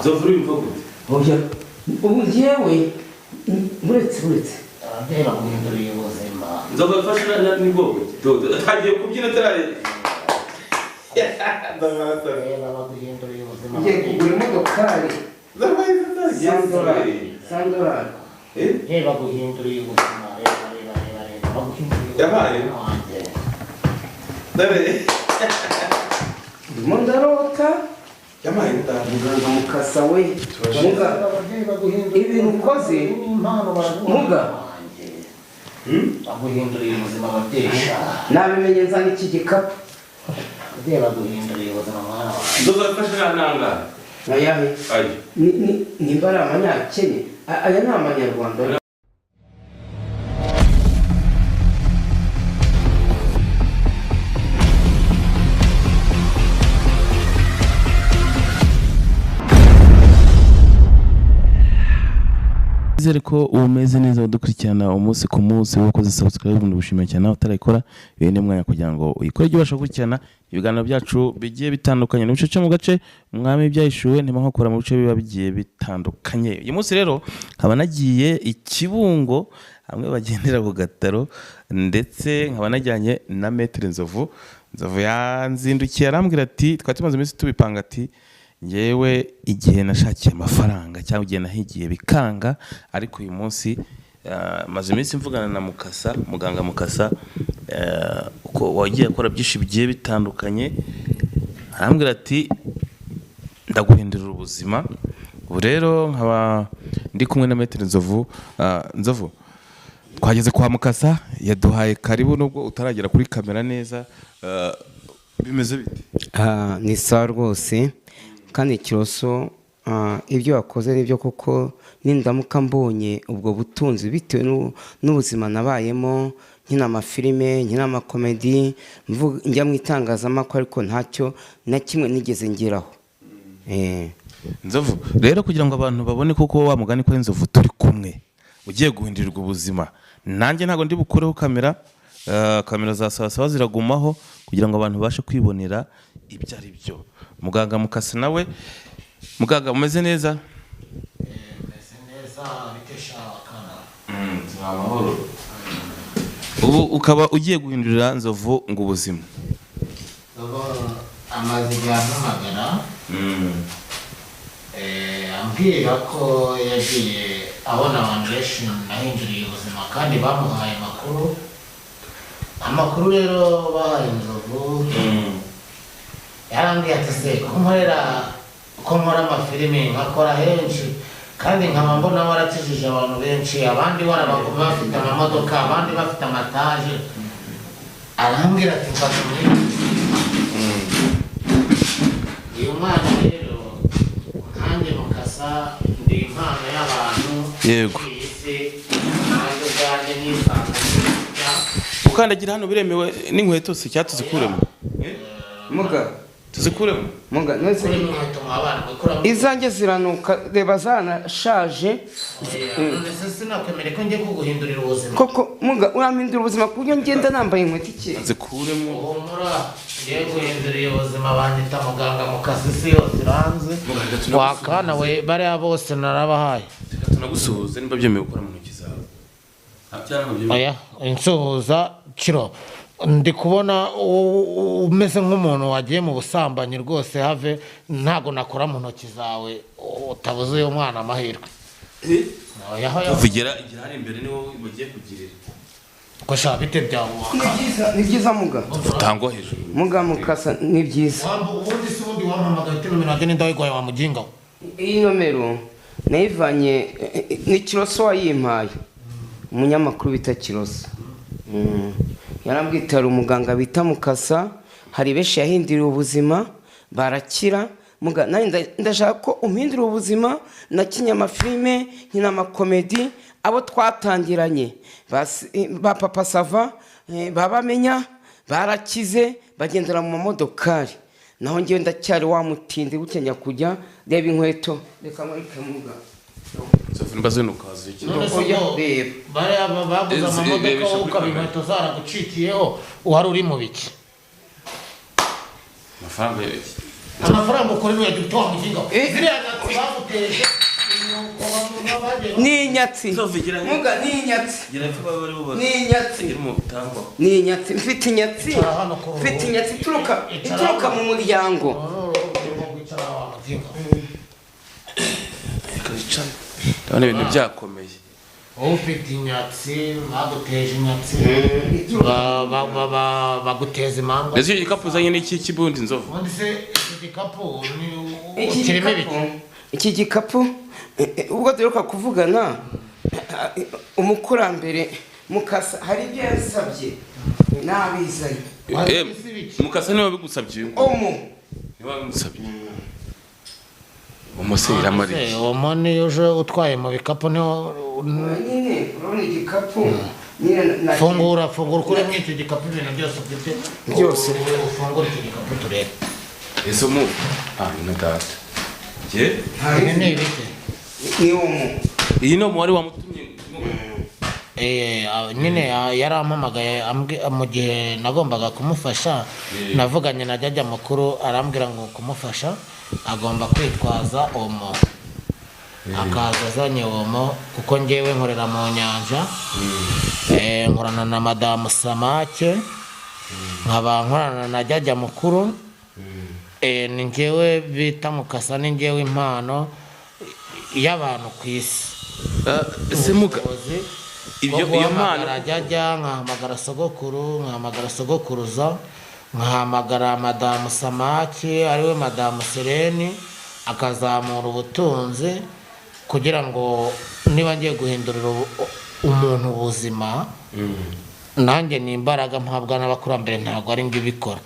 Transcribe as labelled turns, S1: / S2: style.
S1: Nzovu uri mvugo.
S2: Oya. Ubu njyewe buretse.
S3: Reba guhindura ubuzima.
S1: Nzovu fasha na nigo. Tagiye kubyina tarare.
S3: Reba guhindura ubuzima.
S2: Ngiye kugura imodokari. Sandora.
S3: Reba guhindura ubuzima. Reba guhindura.
S1: Yabaye. Dare.
S2: Mondarota.
S1: Yabaye ndanga.
S2: Muganga mukasa we. Muga. Ibintu ukoze. Muga.
S3: Guhindura ubuzima batesha.
S2: Nabimenye nzana iki gikapu.
S3: Reba guhindura ubuzima mwana wawe.
S1: Nzovu fasha nanga.
S2: Ayahe.
S1: Ayi.
S2: Ni mbara amanyakenya. Aya ni amanyarwanda.
S4: Nizere ko umeze neza udukurikirana umunsi ku munsi wakoze subscribe n'ubushimira cyane utarayikora bene mwanya kugira ngo uyikore ibyo ubasha gukurikirana ibiganiro byacu bigiye bitandukanye n'ubice cyo mu gace mwami byayishuwe ntima nkokora mu bice biba bigiye bitandukanye. Uyu munsi rero nkaba nagiye ikibungo hamwe bagendera ku gataro ndetse nkaba najyanye na Maître Nzovu yanzindukiye arambwira ati twari tumaze iminsi tubipanga ati ngewe igihe nashakiye amafaranga cyangwa igihe nahigiye bikanga ariko uyu munsi maze iminsi mvugana na Mukasa muganga Mukasa uko wagiye akora byinshi bigiye bitandukanye arambwira ati ndaguhindurira ubuzima. Ubu rero nkaba ndi kumwe na Maître Nzovu twageze kwa Mukasa yaduhaye karibu nubwo utaragera kuri kamera neza bimeze bite?
S2: Ni sawa rwose kandi Kiroso ibyo wakoze nibyo koko nindamuka mbonye ubwo butunzi bitewe n'ubuzima nabayemo nkina amafilime nkina amakomedi njya mu itangazamakuru ariko ntacyo na kimwe nigeze ngeraho.
S4: Nzovu rero kugira ngo abantu babone koko wa mugani ko Nzovu turi kumwe ugiye guhindurirwa ubuzima nanjye ntago ndi bukureho kamera za sawa ziragumaho kugira ngo abantu bashe kwibonera ibyo ari byo. Muganga Mukasa nawe muganga umeze neza?
S3: Meze neza bitesha kana.
S4: Amahoro. Ubu ukaba ugiye guhindurira Nzovu ngo ubuzima.
S3: Amaze yampamagara. Ambwira ko yagiye abona abantu benshi nahinduriye ubuzima kandi bamuhaye amakuru rero bahaye Nzovu. Yarambwiye ati se ko nkora amafilime nkakora henshi kandi nkaba mbona warakijije abantu benshi abandi warabaguma bafite amamodoka abandi bafite amataje. Arambwira ati mfasha uyu mwana rero kandi Mukasa ndi impano y'abantu.
S4: Yego.
S3: Nanjye ubwanjye nisanga
S4: ukandagira hano biremewe n'inkweto se cyatuzikuremo
S2: Muga
S4: tuzikuremo
S2: muga nose izanjye ziranuka reba zanashaje.
S3: Sinakwemere ko ngiye kuguhindurira ubuzima
S2: Koko muga urampindura ubuzima kuburyo ngenda nambaye inkweto iki
S4: zikuremo.
S3: Humura ngiye guhindurira ubuzima bandita muganga Mukasa isi yose iranze wakana we bariya bose narabahaye.
S4: Tunagusuhuze niba byemeye gukora mu ntoki zawe.
S3: Oya insuhuza Kiro ndi kubona umeze nk'umuntu wagiye mu busambanyi rwose have ntago nakora mu ntoki zawe utabuze uyu mwana amahirwe.
S4: Vugira igihari imbere niwo bagiye kugirira
S3: ko shaka bite byawe
S2: ni byiza muga
S4: utangwa hejuru
S2: muga Mukasa ni byiza.
S3: ubundi si ubundi wampamagaye ite nomero yanjye n'indayigwaye wa muginga we?
S2: Iyi nomero nayivanye ni Kiroso wayimpaye umunyamakuru bita Kiroso. Yarambwita hari umuganga bita Mukasa hari benshi yahinduriye ubuzima barakira. Muga nari ndashaka ko umpindura ubuzima na kinyamafilime nkina amakomedi abo twatangiranye ba Papa Sava babamenya barakize bagendera mu mamodokari naho ngiye ndacyari wa mutindi gukenya kujya reba inkweto reka mwarike muga
S4: Sofi mbaze nukaze iki
S3: bariya baguze amamodoka ukaba inkweto zaragucikiyeho uhari uri mu biki
S4: amafaranga y'iki
S3: amafaranga ukora n'uyagira utoha mukinga ziriya nyatsi baguteje
S2: ni inyatsi muga ni inyatsi ni inyatsi ni inyatsi mfite inyatsi ituruka mu muryango
S1: ndabona ibintu byakomeye
S3: ufite inyatsi baguteje inyatsi baguteza impamvu
S1: ndetse icyo gikapu uzanye n'iki kibundi nzovu
S3: ubundi se iki gikapu kirimo ibiki
S2: iki gikapu ubwo duheruka kuvugana umukurambere mukasa hari ibyo yansabye nabizanye
S1: mukasa niwe wabigusabye
S2: omo
S1: niwe wabigusabye umusira mari
S3: omo niyo uje utwaye mu bikapu niho
S2: nyine urabona igikapu
S3: fungura ukuremo icyo gikapu ibintu byose ufite
S2: byose
S3: ufungura icyo gikapu turebe
S1: ese mu na data je
S3: ni ibiki
S2: ni omo
S1: iyi no wari wamutumye
S3: nyine yarampamagaye mu gihe nagombaga kumufasha navuganye na jajya mukuru arambwira ngo kumufasha agomba kwitwaza omo akaza azanye omo kuko ngewe nkorera mu nyanja nkorana na madamu Samake nkaba nkorana na jajya mukuru ni ngewe bita mukasa ni ngewe impano y'abantu ku isi
S1: ese muga
S3: iyo mpano jajya nkahamagara sogokuru nkahamagara sogokuruza nkahamagara madamu Samake ariwe madamu Sereni akazamura ubutunzi kugira ngo niba ngiye guhindurira umuntu ubuzima nanjye ni imbaraga mpabwa n'abakurambere ntabwo ari ngibikora